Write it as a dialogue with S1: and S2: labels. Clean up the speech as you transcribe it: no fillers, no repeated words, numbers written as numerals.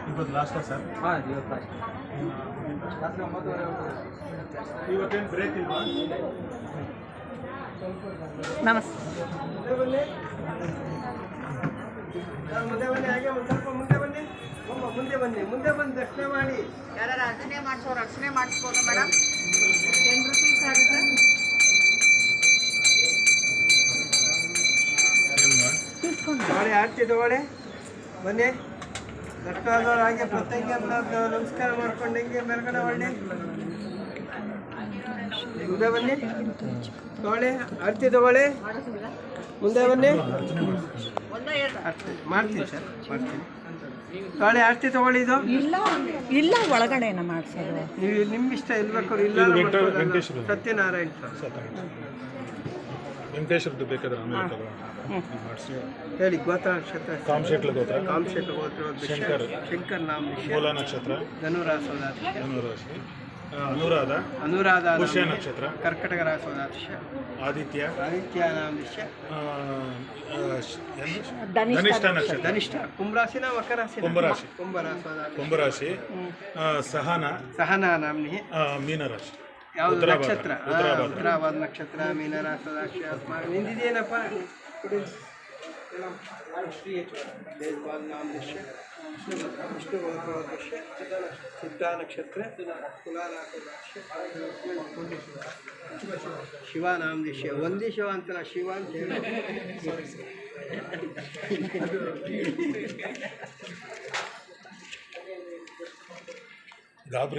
S1: ಇವತ್ತು ಲಾಸ್ಟಾ ಸರ್?
S2: ಹಾಂ, ಇವತ್ತು ಲಾಸ್ಟ್. ರಾತ್ರಿ 9:30
S1: ಇವತ್ತೇನು ಬ್ರೇಕ್ ಇಲ್ವಾ?
S3: ನಮಸ್ತೆ.
S4: ಮುಂದೆ ಬನ್ನಿ, ಹಾಗೆ ಒಂದು ಸ್ವಲ್ಪ ಮುಂದೆ ಬನ್ನಿ. ಮುಂದೆ ಬಂದು ದರ್ಶನ ಮಾಡಿ.
S3: ಯಾರು ಅರ್ಚನೆ ಮಾಡಿಸೋರು ಅರ್ಚನೆ ಮಾಡಿಸ್ಬೋದು ಮೇಡಮ್. 10 ರೂಪೀಸ್ ಆಗುತ್ತೆ.
S4: ತಗೊಳ್ಳಿ, ಆರತಿ ತಗೊಳ್ಳಿ. ಬನ್ನಿ, ದರ್ಶನ ಆದವ್ರು ಹಾಗೆ ಪ್ರತ್ಯೇಕ ನಮಸ್ಕಾರ ಮಾಡ್ಕೊಂಡು ಹಿಂಗೆ ಮೇಲ್ಗಡೆ ಹೊಳ್ಳಿ. ಮುಂದೆ ಬನ್ನಿ, ತಗೊಳ್ಳಿ, ಆರತಿ ತಗೊಳ್ಳಿ. ಮುಂದೆ ಬನ್ನಿ, ಮಾಡ್ತೀನಿ ಸರ್, ಮಾಡ್ತೀನಿ. ತಗೊಳ್ಳಿ, ಆರತಿ ತಗೊಳ್ಳಿ. ಇದು
S3: ಇಲ್ಲ ಒಳಗಡೆನ ಮಾಡಿಸೋದು
S4: ನೀವು ನಿಮ್ಮ ಇಷ್ಟ ಇಲ್ಬೇಕು. ಇಲ್ಲ
S1: ವೆಂಕಟೇಶ್ವರ
S4: ಸತ್ಯನಾರಾಯಣ
S1: ವೆಂಕಟೇಶ್ವರದ್ದು ಬೇಕಾದ್ರೆ
S4: ಹೇಳಿ. ಗೋತ್ರ ನಕ್ಷತ್ರ,
S1: ಕಾಮಶೇಟ್ಲ ಗೋತ್ರ,
S4: ಕಾಮಶೇಟ್ಲ ಗೋತ್ರ, ಶಂಕರ್ ನಾಮ,
S1: ಮೂಲ ನಕ್ಷತ್ರ,
S4: ಧನುರಾಸೋದಾಶ,
S1: ಧನುರಾಶಿ, ಅನುರಾಧ, ಪುಷ್ಯ ನಕ್ಷತ್ರ,
S4: ಕರ್ಕಟಕ ರಾಸೋದಾಶ,
S1: ಆದಿತ್ಯ
S4: ನಾಮ ದಿಶ್ಯ,
S1: ಧನಿಷ್ಠ ನಕ್ಷತ್ರ,
S4: ಧನಿಷ್ಠ, ಕುಂಭರಾಶಿನ ಮಕರಾಶಿ,
S1: ಕುಂಭರಾಶಿ, ಸಹನಾ
S4: ನಾಮ್ನಿ,
S1: ಮೀನರಾಶಿ.
S4: ಯಾವುದು ನಕ್ಷತ್ರ? ಉತ್ತರಾಭಾದ ನಕ್ಷತ್ರ, ಮೀನರಾಸೋದಾಶ. ನಿಂದಿದೇನಪ್ಪ? ದೇವಪಾಲ್ ನಾಮ ದಿಶ್ಯ, ವಿಷ್ಣು ಗೋತ್ರದೃಶ್ಯ, ಸಿದ್ಧಾ ನಕ್ಷತ್ರ, ತುಲಾರಾಸೋದಾಶ, ಶಿವ ನಾಮ ದಿಶ್ಯ. ಒಂದೇ ಶಿವ ಅಂತಲ್ಲ, ಶಿವ ಅಂತ ಹೇಳಿ.
S1: ಗಾಬರಿ